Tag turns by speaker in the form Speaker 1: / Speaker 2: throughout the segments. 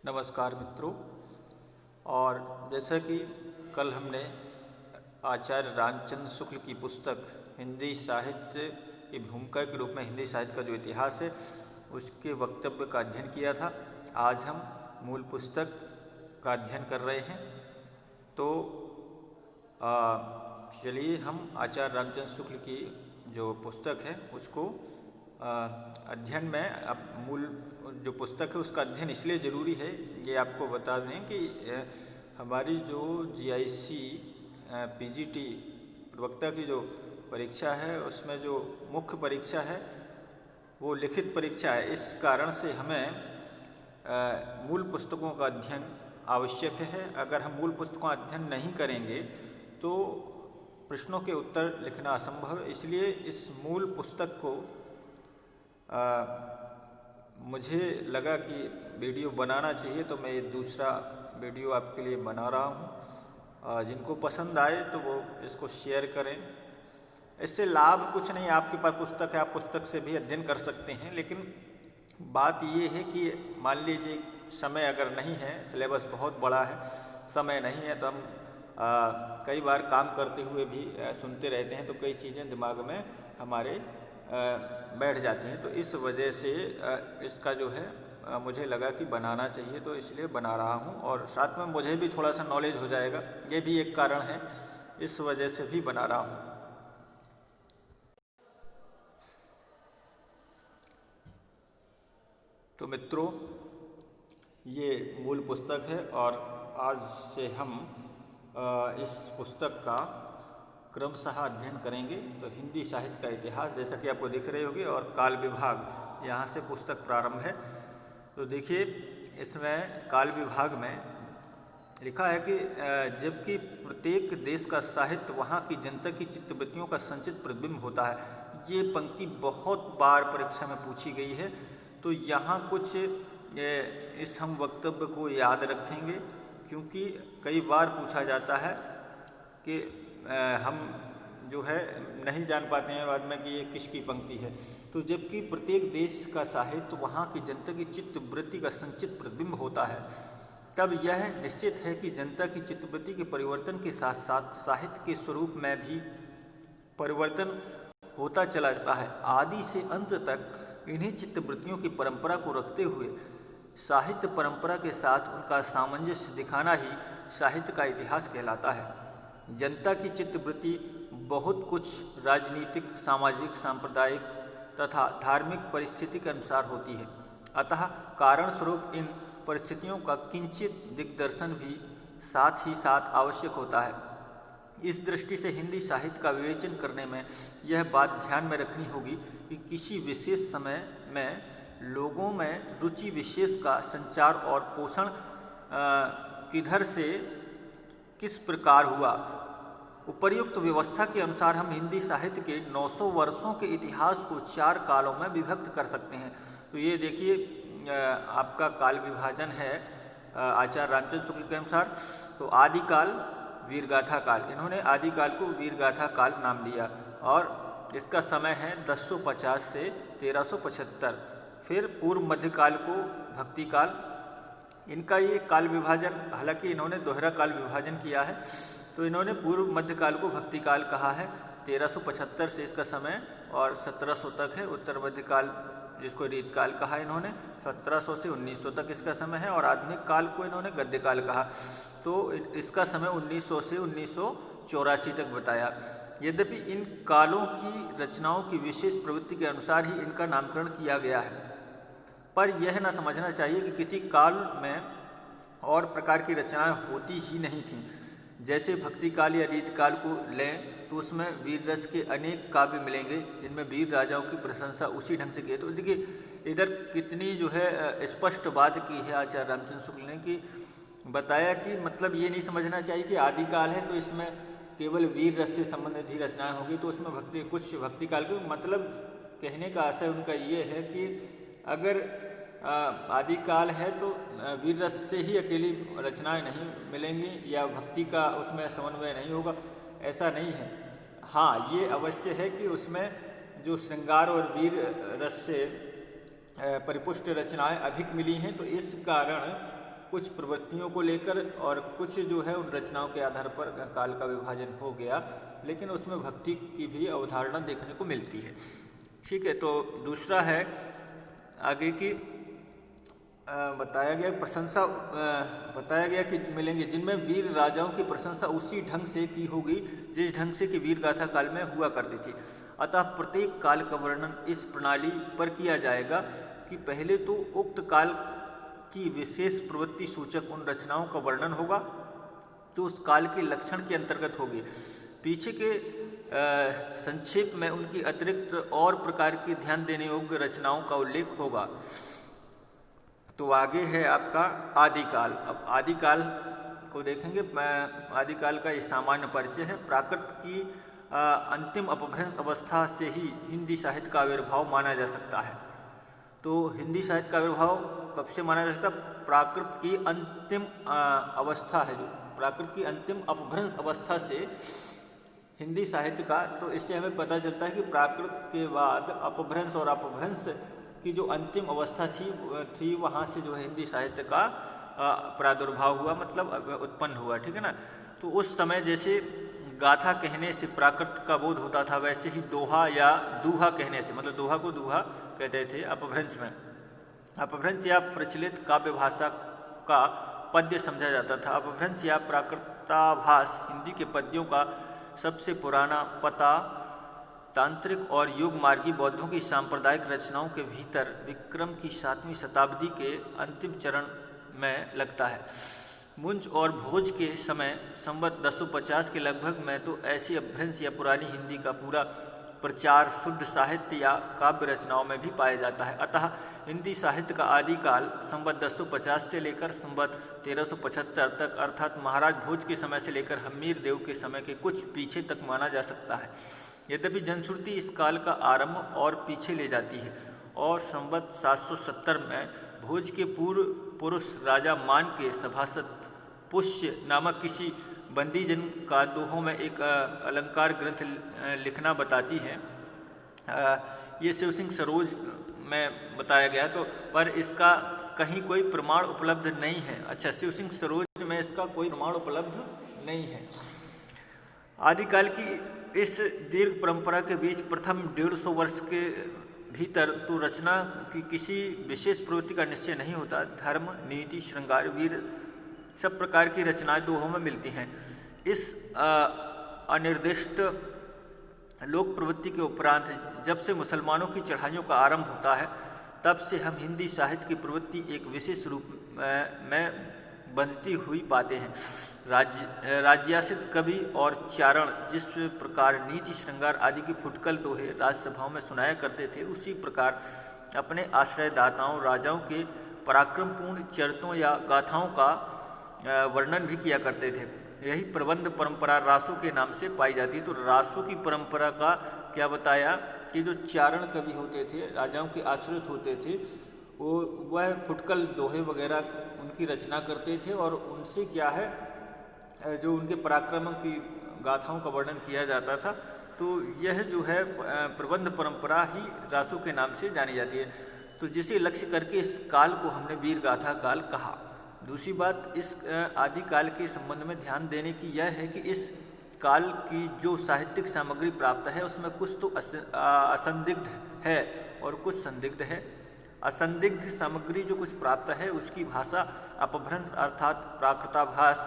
Speaker 1: नमस्कार मित्रों। और जैसा कि कल हमने आचार्य रामचंद्र शुक्ल की पुस्तक हिंदी साहित्य की भूमिका के रूप में हिंदी साहित्य का जो इतिहास है उसके वक्तव्य का अध्ययन किया था, आज हम मूल पुस्तक का अध्ययन कर रहे हैं। तो चलिए हम आचार्य रामचंद्र शुक्ल की जो पुस्तक है उसको अध्ययन में अब मूल जो पुस्तक है उसका अध्ययन इसलिए ज़रूरी है, ये आपको बता दें कि हमारी जो GIC PGT प्रवक्ता की जो परीक्षा है उसमें जो मुख्य परीक्षा है वो लिखित परीक्षा है। इस कारण से हमें मूल पुस्तकों का अध्ययन आवश्यक है। अगर हम मूल पुस्तकों का अध्ययन नहीं करेंगे तो प्रश्नों के उत्तर लिखना असंभव है। इसलिए इस मूल पुस्तक को मुझे लगा कि वीडियो बनाना चाहिए, तो मैं ये दूसरा वीडियो आपके लिए बना रहा हूँ। जिनको पसंद आए तो वो इसको शेयर करें। इससे लाभ कुछ नहीं, आपके पास पुस्तक है, आप पुस्तक से भी अध्ययन कर सकते हैं। लेकिन बात ये है कि मान लीजिए समय अगर नहीं है, सिलेबस बहुत बड़ा है, समय नहीं है, तो हम कई बार काम करते हुए भी सुनते रहते हैं तो कई चीज़ें दिमाग में हमारे बैठ जाती हैं। तो इस वजह से इसका जो है मुझे लगा कि बनाना चाहिए, तो इसलिए बना रहा हूँ। और साथ में मुझे भी थोड़ा सा नॉलेज हो जाएगा, ये भी एक कारण है, इस वजह से भी बना रहा हूँ। तो मित्रों, ये मूल पुस्तक है और आज से हम इस पुस्तक का क्रमशः अध्ययन करेंगे। तो हिंदी साहित्य का इतिहास जैसा कि आपको दिख रहे होंगे और काल विभाग, यहाँ से पुस्तक प्रारंभ है। तो देखिए इसमें काल विभाग में लिखा है कि जबकि प्रत्येक देश का साहित्य वहाँ की जनता की चित्तवृत्तियों का संचित प्रतिबिंब होता है। ये पंक्ति बहुत बार परीक्षा में पूछी गई है, तो यहाँ कुछ इस हम वक्तव्य को याद रखेंगे, क्योंकि कई बार पूछा जाता है कि हम जो है नहीं जान पाते हैं बाद में कि ये किसकी पंक्ति है। तो जबकि प्रत्येक देश का साहित्य वहाँ की जनता की चित्तवृत्ति का संचित प्रतिबिंब होता है, तब यह निश्चित है कि जनता की चित्तवृत्ति के परिवर्तन के साथ साथ साहित्य के स्वरूप में भी परिवर्तन होता चला जाता है। आदि से अंत तक इन्हीं चित्तवृत्तियों की परंपरा को रखते हुए साहित्य परंपरा के साथ उनका सामंजस्य दिखाना ही साहित्य का इतिहास कहलाता है। जनता की चित्तवृत्ति बहुत कुछ राजनीतिक, सामाजिक, सांप्रदायिक तथा धार्मिक परिस्थिति के अनुसार होती है। अतः कारण स्वरूप इन परिस्थितियों का किंचित दिग्दर्शन भी साथ ही साथ आवश्यक होता है। इस दृष्टि से हिंदी साहित्य का विवेचन करने में यह बात ध्यान में रखनी होगी कि किसी विशेष समय में लोगों में रुचि विशेष का संचार और पोषण किधर से किस प्रकार हुआ। उपर्युक्त व्यवस्था के अनुसार हम हिंदी साहित्य के 900 वर्षों के इतिहास को 4 कालों में विभक्त कर सकते हैं। तो ये देखिए आपका काल विभाजन है आचार्य रामचंद्र शुक्ल के अनुसार। तो आदिकाल, वीरगाथा काल, इन्होंने आदिकाल को वीरगाथा काल नाम दिया और इसका समय है 1050 से 1375। फिर पूर्व मध्यकाल को भक्ति काल, इनका ये काल विभाजन, हालांकि इन्होंने दोहरा काल विभाजन किया है, तो इन्होंने पूर्व मध्यकाल को भक्ति काल कहा है। 1375 से इसका समय और 1700 तक है। उत्तर मध्यकाल जिसको रीतकाल कहा इन्होंने, 1700 से 1900 तक इसका समय है। और आधुनिक काल को इन्होंने गद्यकाल कहा, तो इसका समय 1900 से 1984 तक बताया। यद्यपि इन कालों की रचनाओं की विशेष प्रवृत्ति के अनुसार ही इनका नामकरण किया गया है, पर यह न समझना चाहिए कि किसी काल में और प्रकार की रचनाएं होती ही नहीं थीं। जैसे भक्ति काल या रीतकाल को लें तो उसमें वीर रस के अनेक काव्य मिलेंगे जिनमें वीर राजाओं की प्रशंसा उसी ढंग से की। तो देखिए इधर कितनी जो है स्पष्ट बात की है आचार्य रामचंद्र शुक्ल ने, कि बताया कि मतलब ये नहीं समझना चाहिए कि आदिकाल है तो इसमें केवल वीर रस से संबंधित ही रचनाएँ होगी, तो उसमें कुछ भक्ति काल के, मतलब कहने का आशय उनका ये है कि अगर आदिकाल है तो वीर रस से ही अकेली रचनाएं नहीं मिलेंगी या भक्ति का उसमें समन्वय नहीं होगा, ऐसा नहीं है। हाँ, ये अवश्य है कि उसमें जो श्रृंगार और वीर रस से परिपुष्ट रचनाएं अधिक मिली हैं, तो इस कारण कुछ प्रवृत्तियों को लेकर और कुछ जो है उन रचनाओं के आधार पर काल का विभाजन हो गया, लेकिन उसमें भक्ति की भी अवधारणा देखने को मिलती है। ठीक है, तो दूसरा है आगे की बताया गया कि मिलेंगे जिनमें वीर राजाओं की प्रशंसा उसी ढंग से की होगी जिस ढंग से कि वीर गाथा काल में हुआ करती थी। अतः प्रत्येक काल का वर्णन इस प्रणाली पर किया जाएगा कि पहले तो उक्त काल की विशेष प्रवृत्ति सूचक उन रचनाओं का वर्णन होगा जो उस काल के लक्षण के अंतर्गत होगी। पीछे के संक्षेप में उनकी अतिरिक्त और प्रकार की ध्यान देने योग्य रचनाओं का उल्लेख होगा। तो आगे है आपका आदिकाल। अब आदिकाल को देखेंगे। आदिकाल का ये सामान्य परिचय है। प्राकृत की अंतिम अपभ्रंश अवस्था से ही हिंदी साहित्य का आविर्भाव माना जा सकता है। तो हिंदी साहित्य का आविर्भाव कब से माना जा सकता है? प्राकृत की अंतिम अवस्था है, जो प्राकृत की अंतिम अपभ्रंश अवस्था से हिंदी साहित्य का, तो इससे हमें पता चलता है कि प्राकृत के बाद अपभ्रंश और अपभ्रंश की जो अंतिम अवस्था थी वहाँ से जो है हिंदी साहित्य का प्रादुर्भाव हुआ, मतलब उत्पन्न हुआ। ठीक है ना। तो उस समय जैसे गाथा कहने से प्राकृत का बोध होता था, वैसे ही दोहा या दूहा कहने से, मतलब दोहा को दूहा कहते थे अपभ्रंश में। अपभ्रंश या प्रचलित काव्य भाषा का पद्य समझा जाता था। अपभ्रंश या प्राकृताभास हिंदी के पद्यों का सबसे पुराना पता तांत्रिक और योग मार्गी बौद्धों की सांप्रदायिक रचनाओं के भीतर विक्रम की 7वीं शताब्दी के अंतिम चरण में लगता है। मुंज और भोज के समय संवत 1050 के लगभग में तो ऐसी अपभ्रंश या पुरानी हिंदी का पूरा प्रचार शुद्ध साहित्य या काव्य रचनाओं में भी पाया जाता है। अतः हिंदी साहित्य का आदिकाल संवत 1050 से लेकर संवत 1375 तक, अर्थात महाराज भोज के समय से लेकर हम्मीर देव के समय के कुछ पीछे तक माना जा सकता है। यद्यपि जनश्रुति इस काल का आरंभ और पीछे ले जाती है और संवत 770 में भोज के पूर्व पुरुष राजा मान के सभासद पुष्य नामक किसी बंदीजन का दोहों में एक अलंकार ग्रंथ लिखना बताती है। ये शिव सिंह सरोज में बताया गया, तो पर इसका कहीं कोई प्रमाण उपलब्ध नहीं है। अच्छा, शिव सिंह सरोज में इसका कोई प्रमाण उपलब्ध नहीं है। आदिकाल की इस दीर्घ परंपरा के बीच प्रथम 150 वर्ष के भीतर तो रचना की किसी विशेष प्रवृत्ति का निश्चय नहीं होता। धर्म, नीति, श्रृंगार, वीर सब प्रकार की रचनाएं दोहों में मिलती हैं। इस अनिर्दिष्ट लोक प्रवृत्ति के उपरांत जब से मुसलमानों की चढ़ाइयों का आरंभ होता है, तब से हम हिंदी साहित्य की प्रवृत्ति एक विशेष रूप में बंधती हुई पाते हैं। राज्यासित कवि और चारण जिस प्रकार नीति, श्रृंगार आदि की फुटकल दोहे राजसभाओं में सुनाया करते थे, उसी प्रकार अपने आश्रयदाताओं राजाओं के पराक्रमपूर्ण चरित्रों या गाथाओं का वर्णन भी किया करते थे। यही प्रबंध परंपरा रासों के नाम से पाई जाती है। तो रासों की परंपरा का क्या बताया कि जो चारण कवि होते थे, राजाओं के आश्रित होते थे, वह फुटकल दोहे वगैरह उनकी रचना करते थे और उनसे क्या है, जो उनके पराक्रम की गाथाओं का वर्णन किया जाता था। तो यह जो है प्रबंध परंपरा ही रासों के नाम से जानी जाती है। तो जिसे लक्ष्य करके इस काल को हमने वीर गाथा काल कहा। दूसरी बात इस आदिकाल के संबंध में ध्यान देने की यह है कि इस काल की जो साहित्यिक सामग्री प्राप्त है उसमें कुछ तो असंदिग्ध है और कुछ संदिग्ध है। असंदिग्ध सामग्री जो कुछ प्राप्त है उसकी भाषा अपभ्रंश अर्थात प्राकृताभास,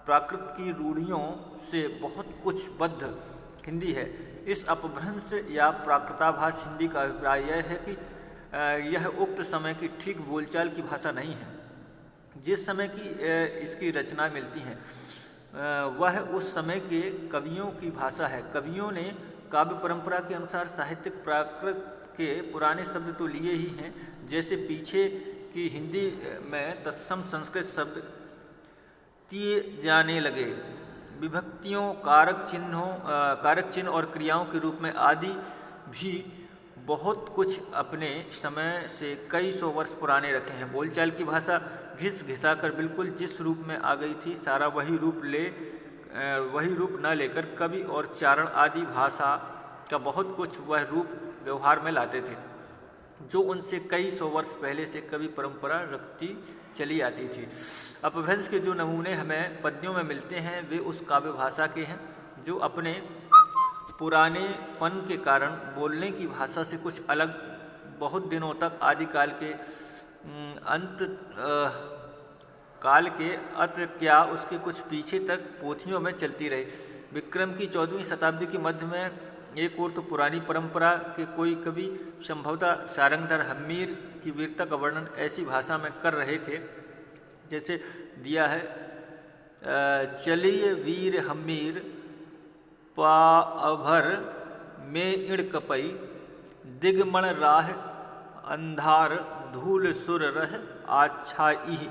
Speaker 1: प्राकृत की रूढ़ियों से बहुत कुछ बद्ध हिंदी है। इस अपभ्रंश या प्राकृताभास हिंदी का अभिप्राय यह है कि यह उक्त समय की ठीक बोलचाल की भाषा नहीं है। जिस समय की इसकी रचना मिलती हैं वह उस समय के कवियों की भाषा है। कवियों ने काव्य परंपरा के अनुसार साहित्यिक प्राकृत के पुराने शब्द तो लिए ही हैं, जैसे पीछे की हिंदी में तत्सम संस्कृत शब्द दिए जाने लगे। विभक्तियों, कारक चिन्ह और क्रियाओं के रूप में आदि भी बहुत कुछ अपने समय से कई सौ वर्ष पुराने रखे हैं। बोलचाल की भाषा घिस घिसाकर बिल्कुल जिस रूप में आ गई थी, सारा वही रूप न लेकर कवि और चारण आदि भाषा का बहुत कुछ वह रूप व्यवहार में लाते थे। जो उनसे कई सौ वर्ष पहले से कवि परंपरा रखती चली आती थी। अपभ्रंश के जो नमूने हमें पद्यों में मिलते हैं वे उस काव्य भाषा के हैं जो अपने पुरानेपन के कारण बोलने की भाषा से कुछ अलग बहुत दिनों तक आदिकाल के अंत काल के अत क्या उसके कुछ पीछे तक पोथियों में चलती रही। विक्रम की 14वीं शताब्दी के मध्य में एक ओर तो पुरानी परंपरा के कोई कवि संभवतः सारंगधर हम्मीर की वीरता का वर्णन ऐसी भाषा में कर रहे थे जैसे दिया है, चलिए वीर हम्मीर पाभर में इड़ कपई, दिगमण राह अंधार धूल सुर रह आच्छाई।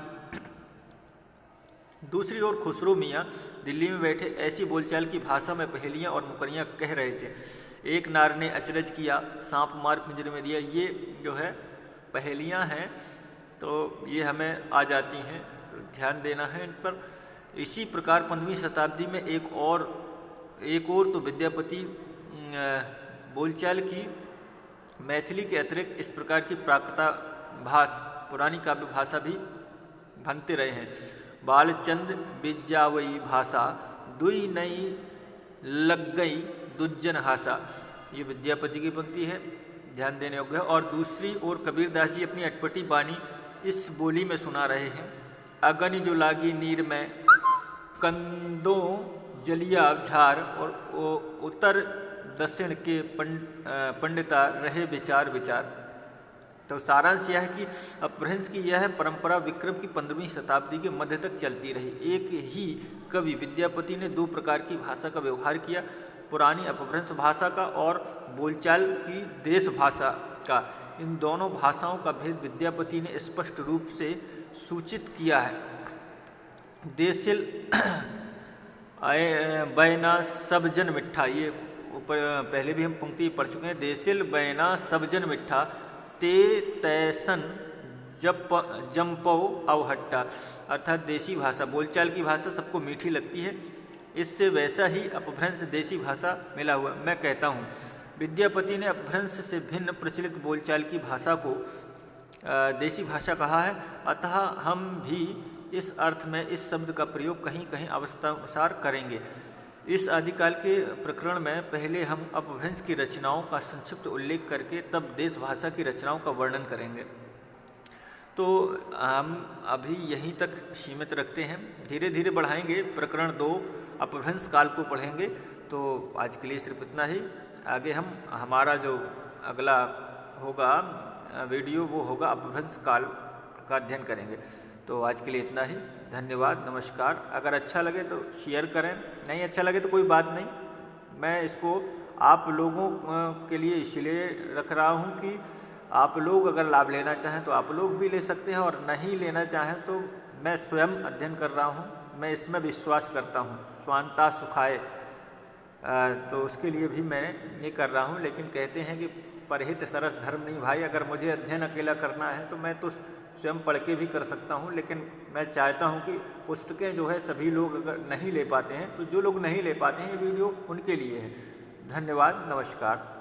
Speaker 1: दूसरी ओर खुसरो मियाँ दिल्ली में बैठे ऐसी बोलचाल की भाषा में पहेलियाँ और मुकरियाँ कह रहे थे। एक नार ने अचरज किया, सांप मार पिंजरे में दिया। ये जो है पहेलियाँ हैं तो ये हमें आ जाती हैं, ध्यान देना है इन पर। इसी प्रकार 15वीं शताब्दी में एक और तो विद्यापति बोलचाल की मैथिली के अतिरिक्त इस प्रकार की प्राकृत पुरानी काव्य भाषा भी भनते रहे हैं। बालचंद बिजावई भाषा दुई नई लग गई दुज्जन हासा, ये विद्यापति की पंक्ति है, ध्यान देने योग्य है। और दूसरी ओर कबीरदास जी अपनी अटपटी बानी इस बोली में सुना रहे हैं। अगनि जो लागी नीर में कंदों जलिया झार, और उत्तर दक्षिण के पंडिता रहे विचार विचार। तो सारांश यह है कि अपभ्रंश की यह परंपरा विक्रम की 15वीं शताब्दी के मध्य तक चलती रही। एक ही कवि विद्यापति ने दो प्रकार की भाषा का व्यवहार किया, पुरानी अपभ्रंश भाषा का और बोलचाल की देश भाषा का। इन दोनों भाषाओं का भेद विद्यापति ने स्पष्ट रूप से सूचित किया है। देसिल बैना सब जन मिठ्ठा, ये ऊपर पहले भी हम पंक्ति पढ़ चुके हैं। देसिल बैना सब जन मिठ्ठा ते तैसन जम्पो अवहट्टा, अर्थात देसी भाषा बोलचाल की भाषा सबको मीठी लगती है, इससे वैसा ही अपभ्रंश देसी भाषा मिला हुआ। मैं कहता हूँ विद्यापति ने अपभ्रंश से भिन्न प्रचलित बोलचाल की भाषा को देसी भाषा कहा है, अतः हम भी इस अर्थ में इस शब्द का प्रयोग कहीं कहीं आवश्यकतानुसार करेंगे। इस आदिकाल के प्रकरण में पहले हम अपभ्रंश की रचनाओं का संक्षिप्त उल्लेख करके तब देश भाषा की रचनाओं का वर्णन करेंगे। तो हम अभी यहीं तक सीमित रखते हैं, धीरे धीरे बढ़ाएंगे। प्रकरण 2 अपभ्रंश काल को पढ़ेंगे। तो आज के लिए सिर्फ इतना ही। आगे हम हमारा जो अगला होगा वीडियो वो होगा अपभ्रंश काल का अध्ययन करेंगे। तो आज के लिए इतना ही, धन्यवाद, नमस्कार। अगर अच्छा लगे तो शेयर करें, नहीं अच्छा लगे तो कोई बात नहीं। मैं इसको आप लोगों के लिए इसलिए रख रहा हूँ कि आप लोग अगर लाभ लेना चाहें तो आप लोग भी ले सकते हैं, और नहीं लेना चाहें तो मैं स्वयं अध्ययन कर रहा हूँ, मैं इसमें विश्वास करता हूँ, स्वांता सुखाए, तो उसके लिए भी मैं ये कर रहा हूँ। लेकिन कहते हैं कि परहित सरस धर्म नहीं भाई, अगर मुझे अध्ययन अकेला करना है तो मैं तो स्वयं पढ़ के भी कर सकता हूँ, लेकिन मैं चाहता हूँ कि पुस्तकें जो है सभी लोग अगर नहीं ले पाते हैं तो जो लोग नहीं ले पाते हैं ये वीडियो उनके लिए है। धन्यवाद, नमस्कार।